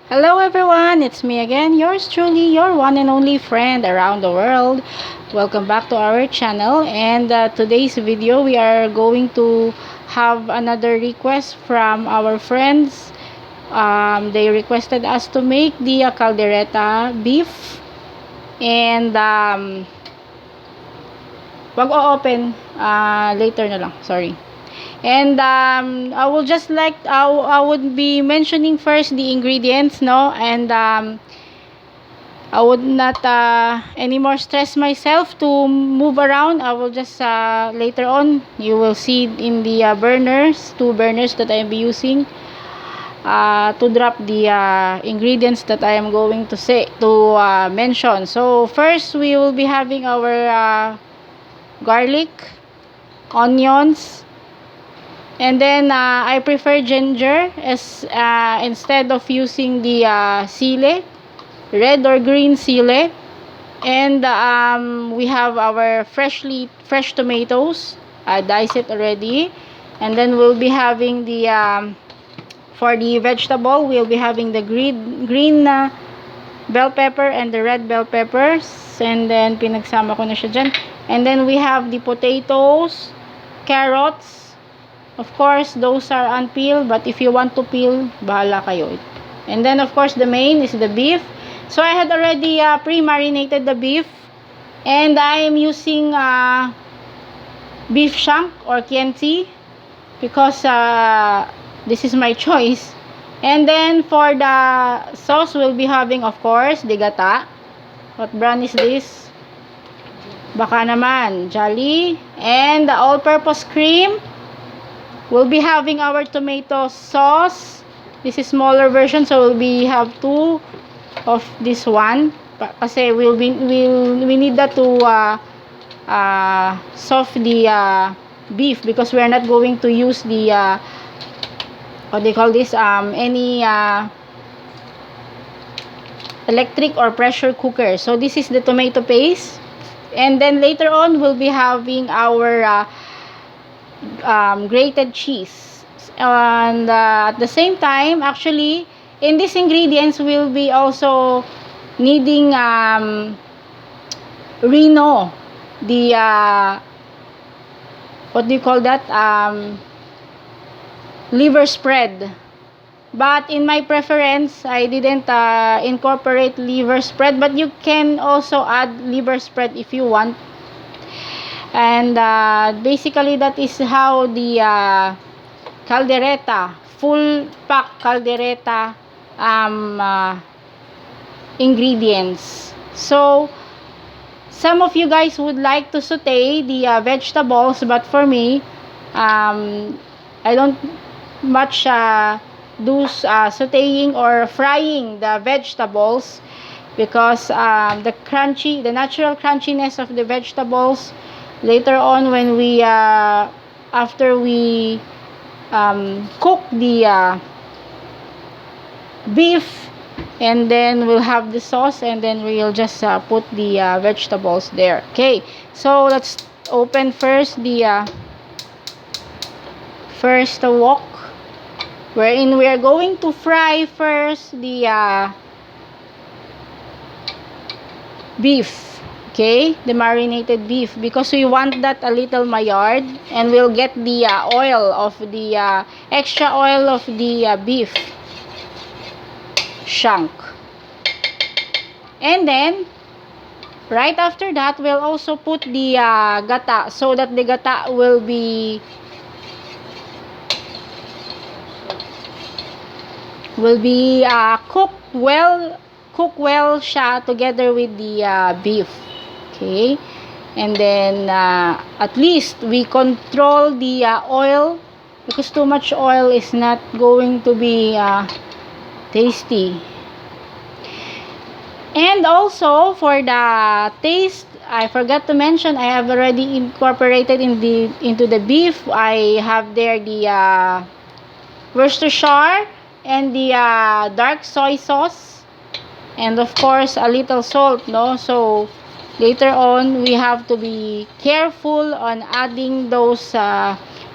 Hello everyone, it's me again, yours truly, your one and only friend around the world. Welcome back to our channel, and today's video we are going to have another request from our friends. They requested us to make the caldereta beef, and wag o-open, later na lang, sorry. And I would be mentioning first the ingredients, no? And I would not anymore stress myself to move around. I will just later on you will see in the two burners that I am using to drop the ingredients that I am going to mention. So first we will be having our garlic, onions, and then I prefer ginger as instead of using the sili, red or green sili. And we have our fresh tomatoes. I dice it already. And then we'll be having the for the vegetable, we'll be having the green bell pepper and the red bell peppers. And then pinagsama ko na siya dyan. And then we have the potatoes, carrots. Of course, those are unpeeled, but if you want to peel, bahala kayo. And then, of course, the main is the beef. So, I had already pre-marinated the beef. And I am using beef shank or kienzi because this is my choice. And then, for the sauce, we'll be having, of course, the gata. What brand is this? Baka naman, Jolly. And the all-purpose cream. We'll be having our tomato sauce. This is smaller version, so we have two of this one. Kasi we need that to soft the beef because we are not going to use the what they call this any electric or pressure cooker. So this is the tomato paste, and then later on we'll be having our grated cheese. And at the same time, actually, in these ingredients we'll be also needing Reno, the what do you call that, liver spread. But in my preference, I didn't incorporate liver spread, but you can also add liver spread if you want. And basically that is how the kaldereta, full pack kaldereta ingredients. So some of you guys would like to saute the vegetables, but for me I don't much do sauteing or frying the vegetables because the natural crunchiness of the vegetables later on when we after we cook the beef, and then we'll have the sauce, and then we'll just put the vegetables there. Okay, so let's open first the first wok, wherein we are going to fry first the beef. Okay, the marinated beef, because we want that a little maillard, and we'll get the oil of the extra oil of the beef shank. And then right after that we'll also put the gata, so that the gata will be cook well siya together with the beef. Okay, and then at least we control the oil, because too much oil is not going to be tasty. And also for the taste, I forgot to mention, I have already incorporated into the beef. I have there the Worcestershire and the dark soy sauce, and of course a little salt, no? So later on we have to be careful on adding those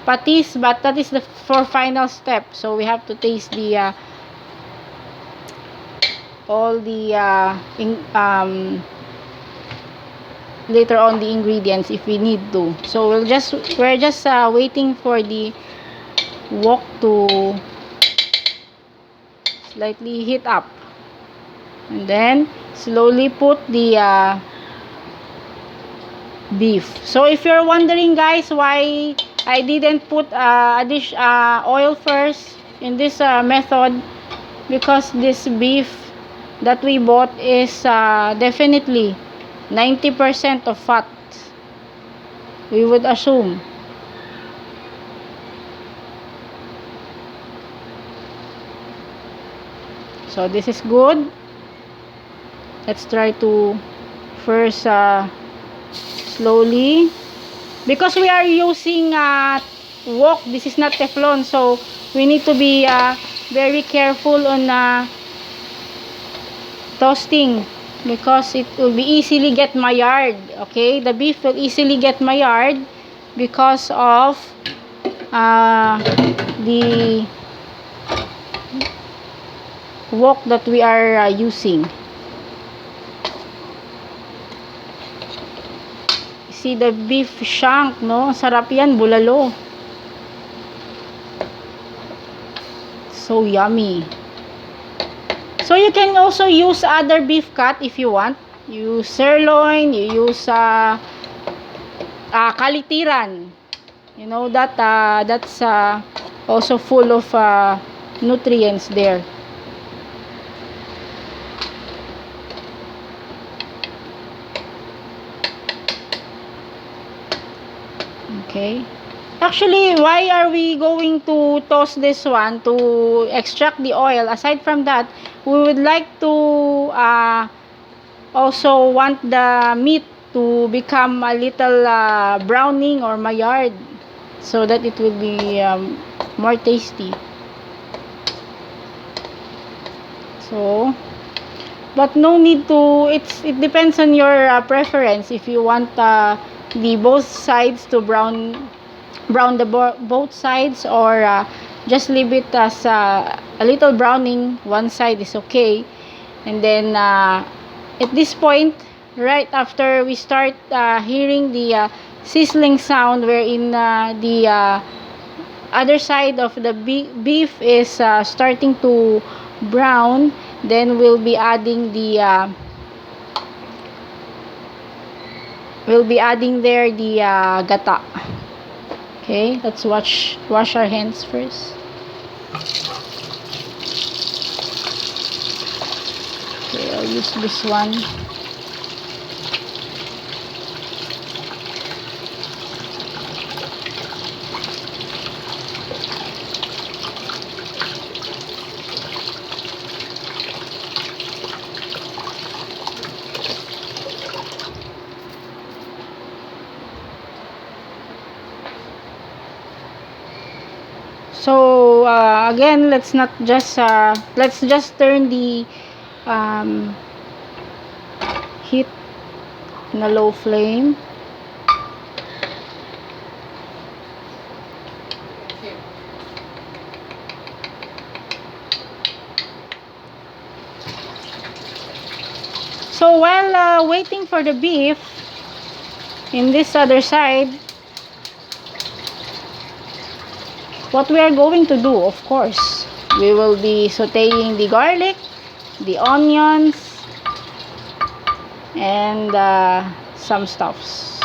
patis, but that is the for final step. So we have to taste the all the later on the ingredients if we need to. So we're just waiting for the wok to slightly heat up, and then slowly put the beef. So if you're wondering, guys, why I didn't put oil first in this method, because this beef that we bought is definitely 90% of fat, we would assume. So this is good. Let's try to first slowly, because we are using wok, this is not Teflon, so we need to be very careful on toasting, because it will be easily get mired. Okay, the beef will easily get mired because of the wok that we are using. See the beef shank, no? Sarap yan, bulalo. So yummy. So you can also use other beef cut if you want. You use sirloin, you use kalitiran. You know that that's also full of nutrients there. Okay. Actually, why are we going to toast this one to extract the oil? Aside from that, we would like to also want the meat to become a little browning or maillard, so that it will be more tasty. So, but no need to, it depends on your preference. If you want the both sides to brown the both sides, or just leave it as a little browning, one side is okay. And then at this point, right after we start hearing the sizzling sound, wherein the other side of the beef is starting to brown, then we'll be adding the there the gata. Okay, let's wash our hands first. Okay, I'll use this one. So again, let's just turn the heat in a low flame. So while waiting for the beef in this other side, what we are going to do, of course, we will be sauteing the garlic, the onions, and some stuffs.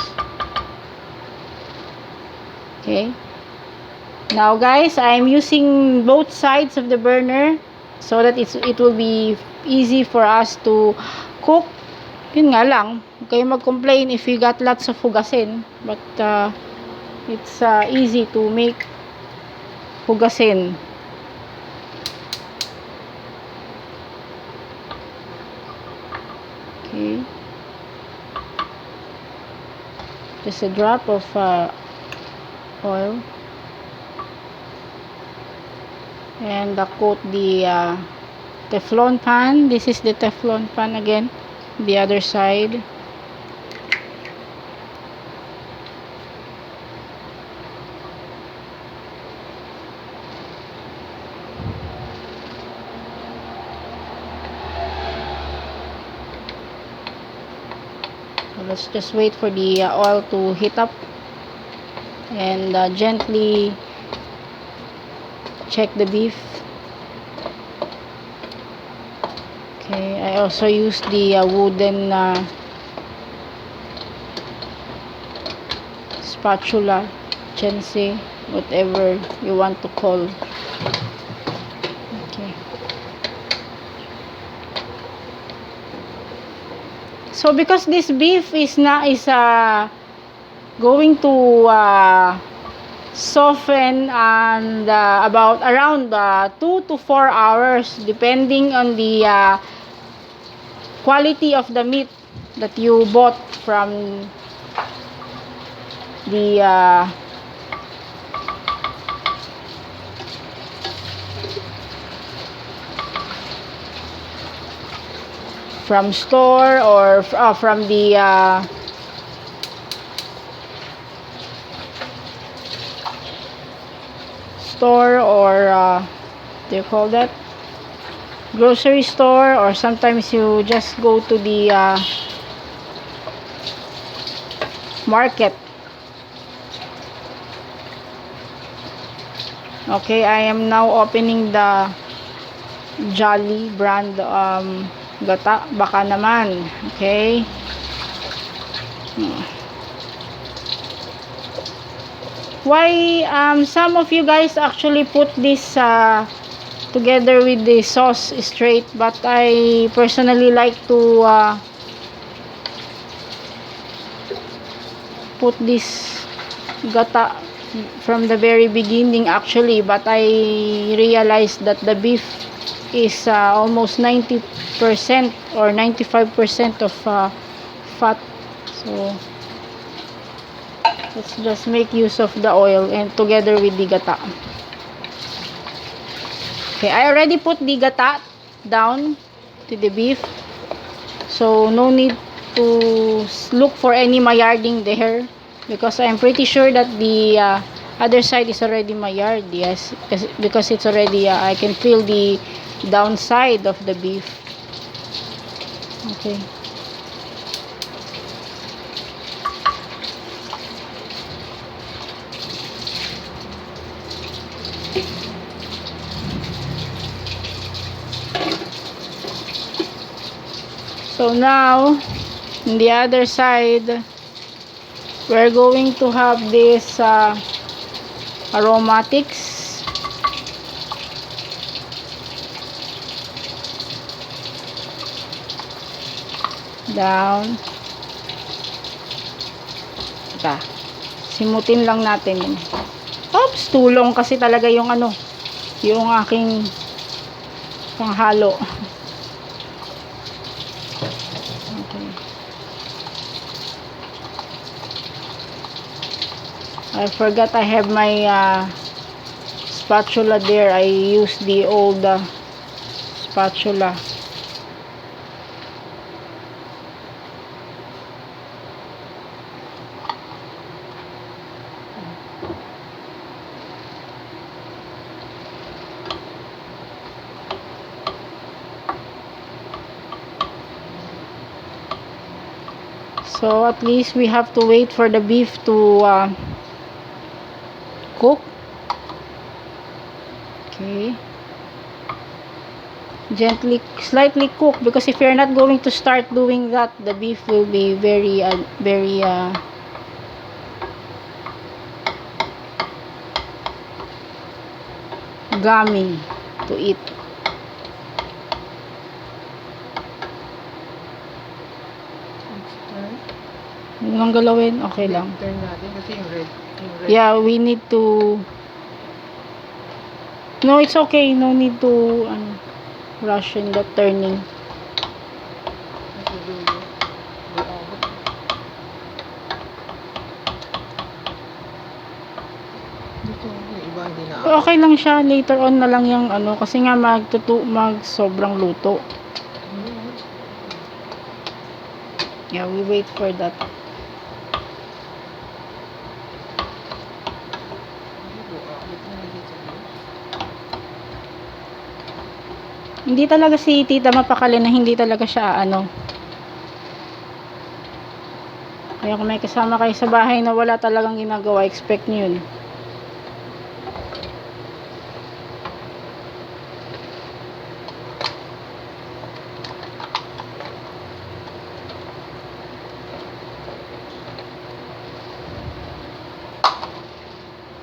Okay. Now guys, I'm using both sides of the burner so that it will be easy for us to cook. Yun nga lang, huwag kayo mag-complain if you got lots of hugasin, but it's easy to make hugasin. Okay. Just a drop of oil, and coat the Teflon pan. This is the Teflon pan again, the other side. let's just wait for the oil to heat up and gently check the beef. Okay, I also use the wooden spatula, chense, whatever you want to call. Okay. So because this beef is going to soften and about around 2 to 4 hours depending on the quality of the meat that you bought from the from store or from the store or do you call that grocery store, or sometimes you just go to the market. Okay, I am now opening the Jolly brand gata, baka naman. Okay. Why some of you guys actually put this together with the sauce straight, but I personally like to put this gata from the very beginning actually, but I realized that the beef is almost 90% or 95% of fat, so let's just make use of the oil and together with the gata. Okay, I already put the gata down to the beef, so no need to look for any maillarding there because I'm pretty sure that the other side is already maillard. Yes, because it's already I can feel the downside of the beef. Okay. So now, on the other side, we're going to have this aromatics. Down. Ito. Simutin lang natin yun. Oops, tulong kasi talaga yung yung aking panghalo. Okay. I forgot I have my spatula there. I used the old spatula. So at least we have to wait for the beef to cook. Okay. Gently, slightly cook, because if you're not going to start doing that, the beef will be very gummy to eat. Nung galawin, okay lang. Turn natin kasi yung red. Yeah, we need to. No, it's okay. No need to rush in the turning. Okay lang siya. Later on na lang yung kasi nga mag sobrang luto. Yeah, we wait for that. Hindi talaga si tita mapakali na hindi talaga siya Kaya kung may kasama kayo sa bahay na wala talagang ginagawa, expect nyo yun.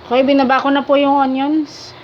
Okay, binaba ko na po yung onions.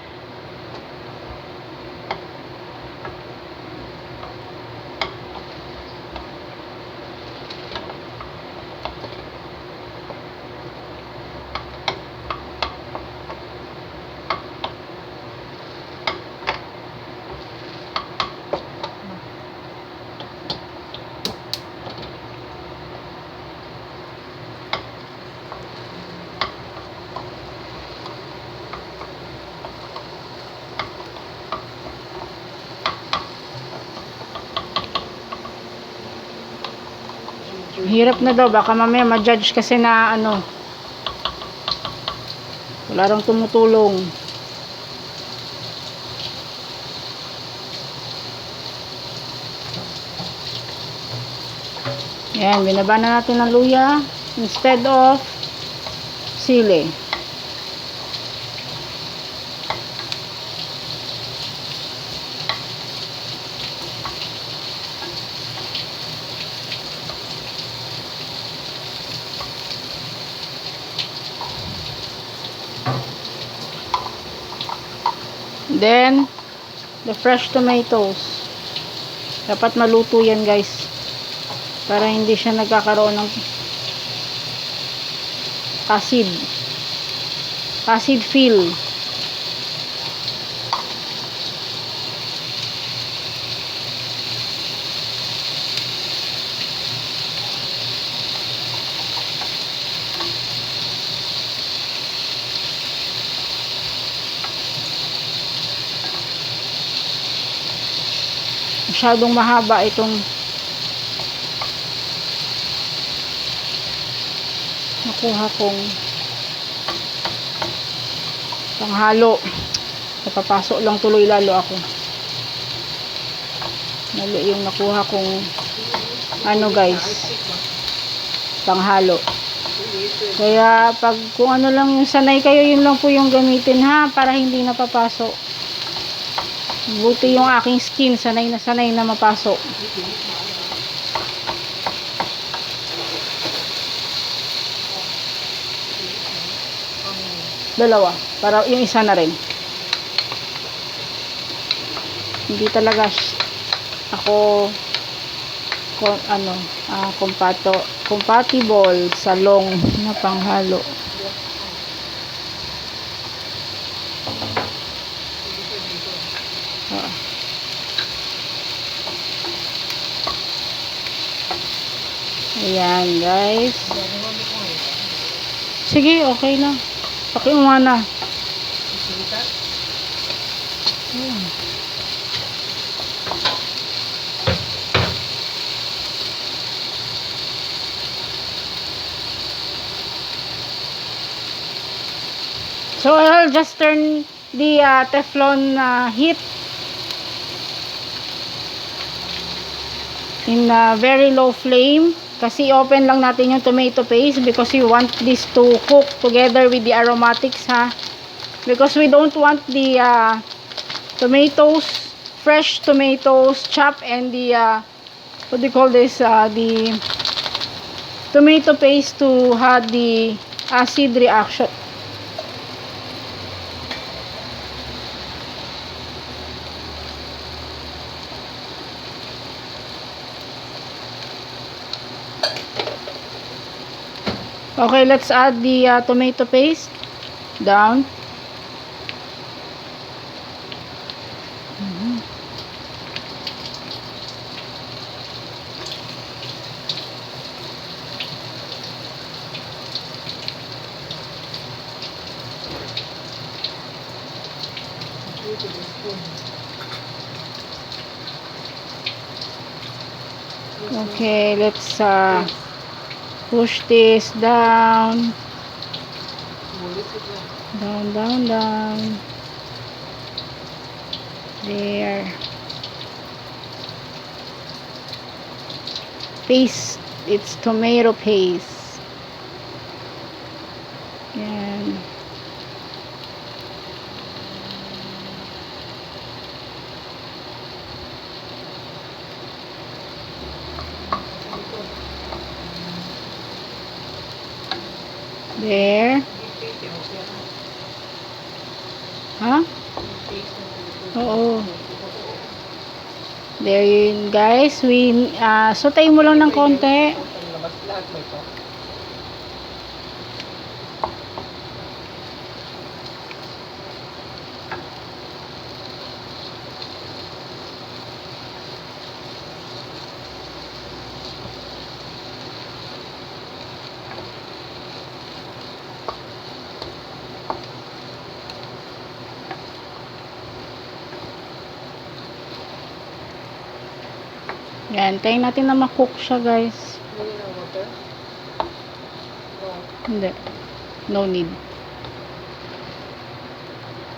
Hirap na daw, baka mamaya ma-judge kasi na ano, wala rang tumutulong. Yan, binaba na natin ng luya instead of sili. Then, the fresh tomatoes. Dapat maluto yan, guys. Para hindi siya nagkakaroon ng acid. Acid feel. Masyadong mahaba itong nakuha kong panghalo. Napapasok lang tuloy lalo ako. Lalo yung nakuha kong ano, guys, panghalo. Kaya pag kung ano lang yung sanay kayo, yun lang po yung gamitin, ha, para hindi napapasok. Buti yung aking skin, sanay na mapasok. Dalawa, para yung isa na rin. Hindi talaga ako compatible sa long na panghalo. Ayan, guys. Sige, okay na. Pakiuma na. So, I'll just turn the Teflon heat in very low flame. Kasi open lang natin yung tomato paste because we want this to cook together with the aromatics, ha. Because we don't want the tomatoes, fresh tomatoes, chopped, and the what do you call this, the tomato paste to have the acid reaction. Okay, let's add the tomato paste down. Okay, let's push this down. Down. There. Paste. It's tomato paste. There. Ha? Oo. There yun, guys. Sautay mo lang ng konti. Yan, tayo natin na makook siya, guys. Hindi. No need.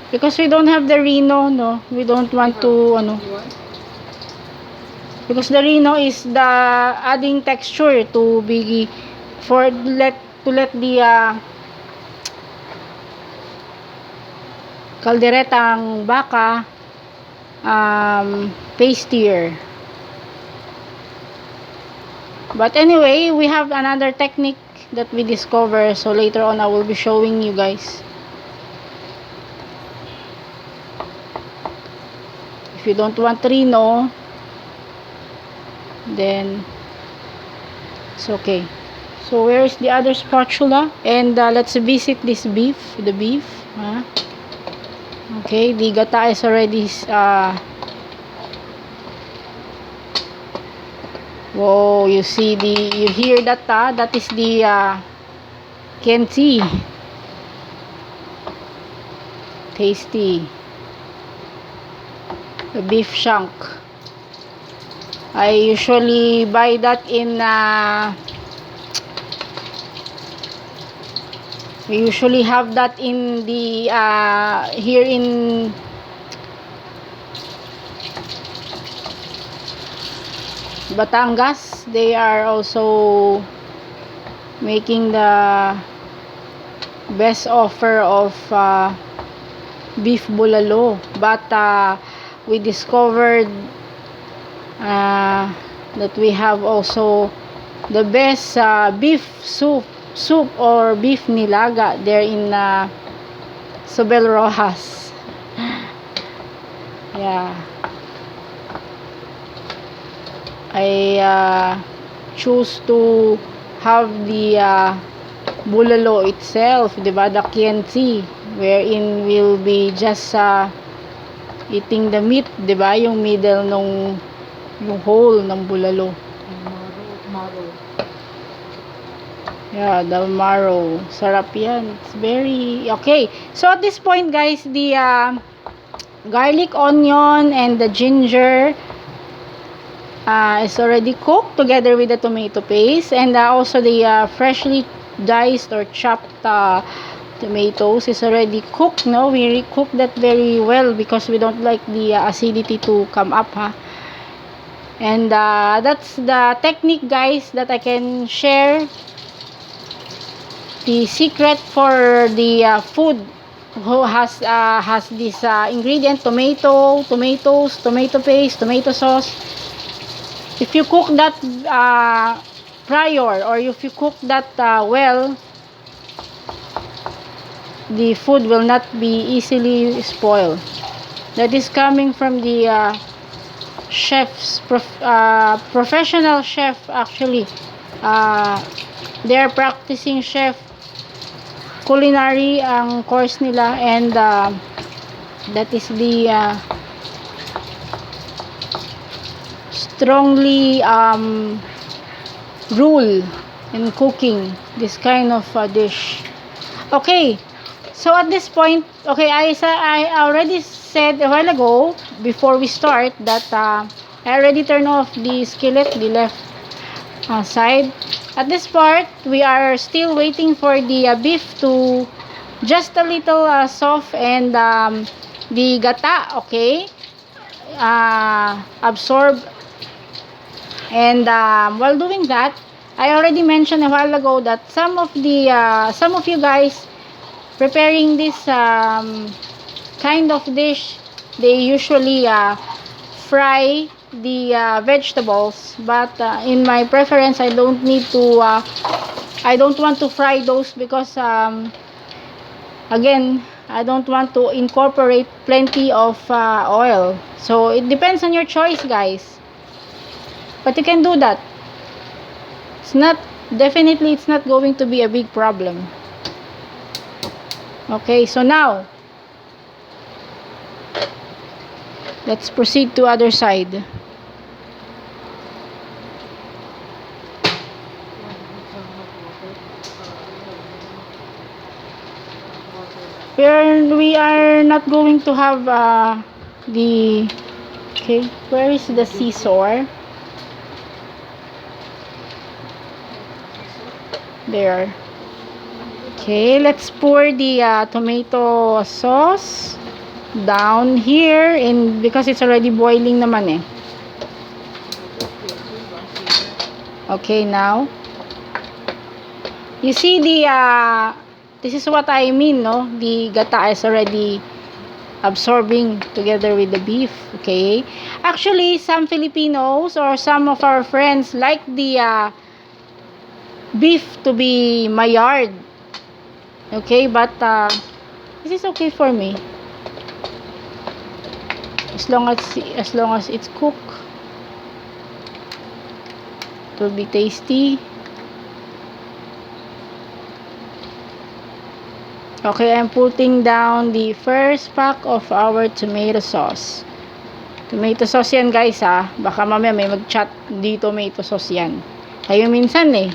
Because we don't have the Reno, no? We don't want to, because the Reno is the adding texture to be, to let the kalderetang baka pastier. But anyway, we have another technique that we discover, so later on I will be showing you guys. If you don't want Reno, then it's okay. So where is the other spatula? And let's visit this beef, the beef. Okay, the gata is already whoa, you hear that, that is the Kenzi. Tasty. The beef shank. I usually buy that in we usually have that in the here in Batangas. They are also making the best offer of beef bulalo, but we discovered that we have also the best beef soup or beef nilaga there in Sobel Rojas. Yeah, I choose to have the bulalo itself, diba, the kienzi, wherein we'll be just eating the meat, diba, yung middle yung whole ng bulalo. Yeah, the marrow. Sarap yan. It's very okay. So at this point, guys, the garlic, onion, and the ginger is already cooked together with the tomato paste, and also the freshly diced or chopped tomatoes is already cooked. No, we cook that very well because we don't like the acidity to come up, and that's the technique, guys, that I can share. The secret for the food who has this ingredient: tomatoes, tomato paste, tomato sauce. If you cook that prior, or if you cook that well, the food will not be easily spoiled. That is coming from the chefs, professional chef actually. They are practicing chef culinary ang course nila, and that is the strongly rule in cooking this kind of dish. Okay, so at this point, okay, I already said a while ago before we start that I already turned off the skillet, the left side. At this part, we are still waiting for the beef to just a little soft, and the gata, okay, absorb. And while doing that, I already mentioned a while ago that some of you guys preparing this kind of dish, they usually fry the vegetables, but in my preference, I don't need to I don't want to fry those because again, I don't want to incorporate plenty of oil. So it depends on your choice, guys, but you can do that. It's not, definitely it's not going to be a big problem. Okay, so now let's proceed to other side. We are not going to have the, okay, where is the scissor? There. Okay, let's pour the tomato sauce down here, in because it's already boiling naman eh. Okay, now you see the this is what I mean, no? The gata is already absorbing together with the beef. Okay, actually some Filipinos or some of our friends like the beef to be maillard. Okay, but this is okay for me as long as it's cooked. It will be tasty. Okay, I'm putting down the first pack of our tomato sauce. Tomato sauce yan, guys, ha. Baka mamaya may mag-chat, di tomato sauce yan. Kayo minsan eh,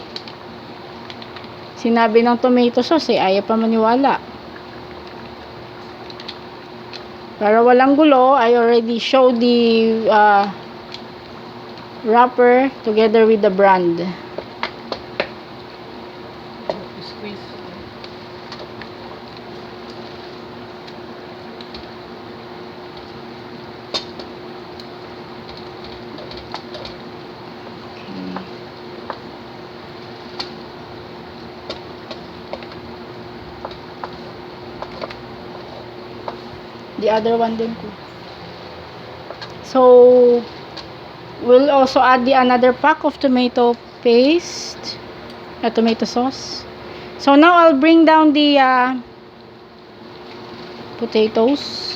sinabi ng tomato sauce eh, ayaw pa maniwala. Para walang gulo, I already showed the wrapper together with the brand. The other one din po. So we'll also add the another pack of tomato paste, tomato sauce. So now I'll bring down the potatoes.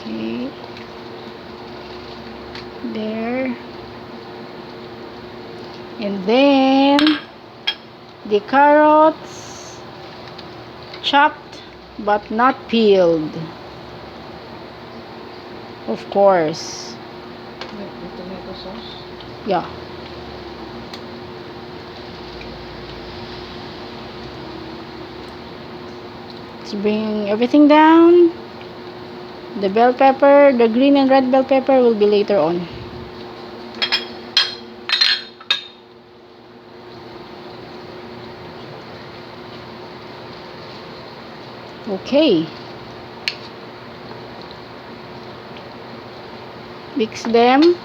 Okay, there, and then the carrots, chopped but not peeled, of course. Like the tomato sauce? Yeah. Let's bring everything down. The bell pepper, the green and red bell pepper will be later on. Okay. Mix them.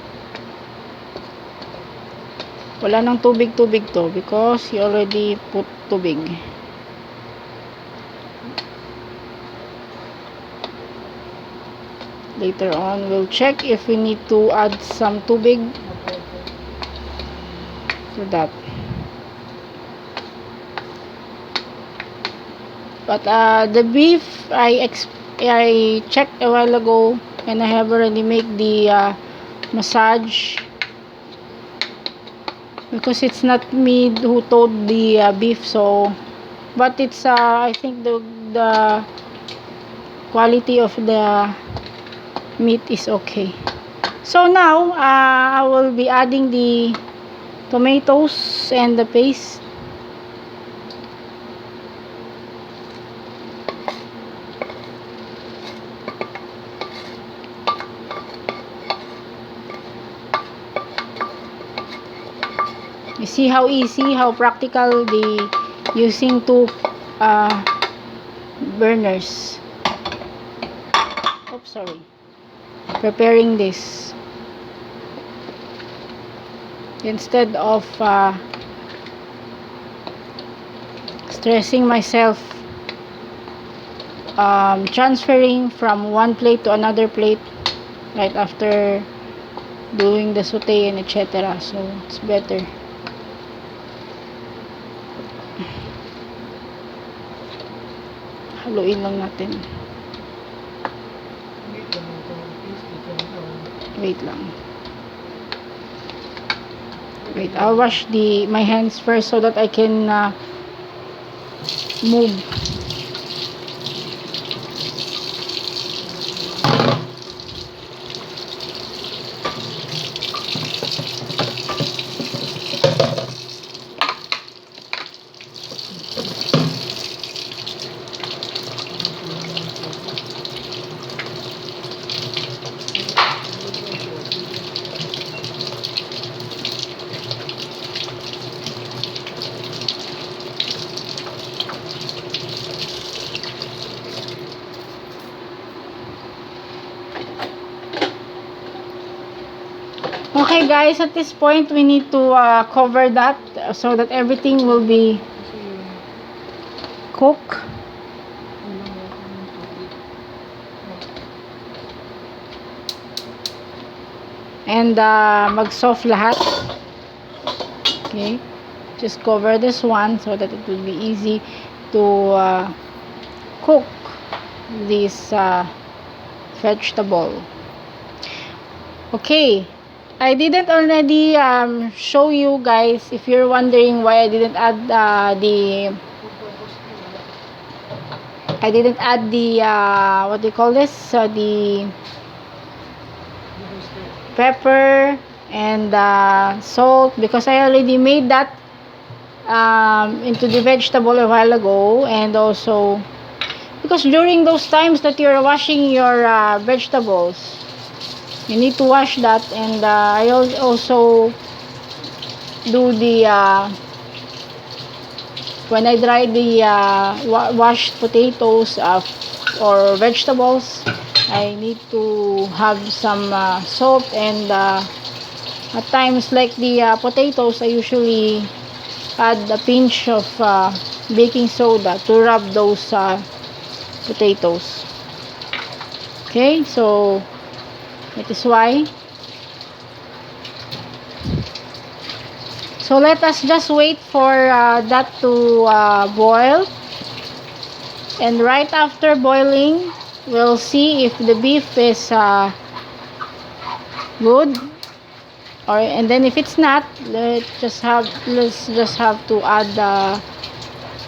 Wala nang tubig-tubig to because you already put tubig. Later on, we'll check if we need to add some tubig for that. But the beef, I checked a while ago and I have already made the massage because it's not me who towed the beef. So, but it's I think the quality of the meat is okay. So now I will be adding the tomatoes and the paste. You see how easy, how practical the using two burners. Oops, sorry. Preparing this instead of stressing myself transferring from one plate to another plate right after doing the saute and etc. So it's better. Haluin lang natin. Wait lang. Wait, I'll wash my hands first so that I can move. Okay guys, at this point we need to cover that so that everything will be cooked. And mag-soft lahat. Okay, just cover this one so that it will be easy to cook this vegetable. Okay, I didn't already show you guys, if you're wondering why I didn't add the what do you call this, the pepper and salt, because I already made that into the vegetable a while ago. And also because during those times that you're washing your vegetables, you need to wash that. And I also do the when I dry the washed potatoes or vegetables, I need to have some salt. And at times, like the potatoes, I usually add a pinch of baking soda to rub those potatoes. Okay, so that is why. So let us just wait for that to boil. And right after boiling, we'll see if the beef is good, and then if it's not, let's just have to add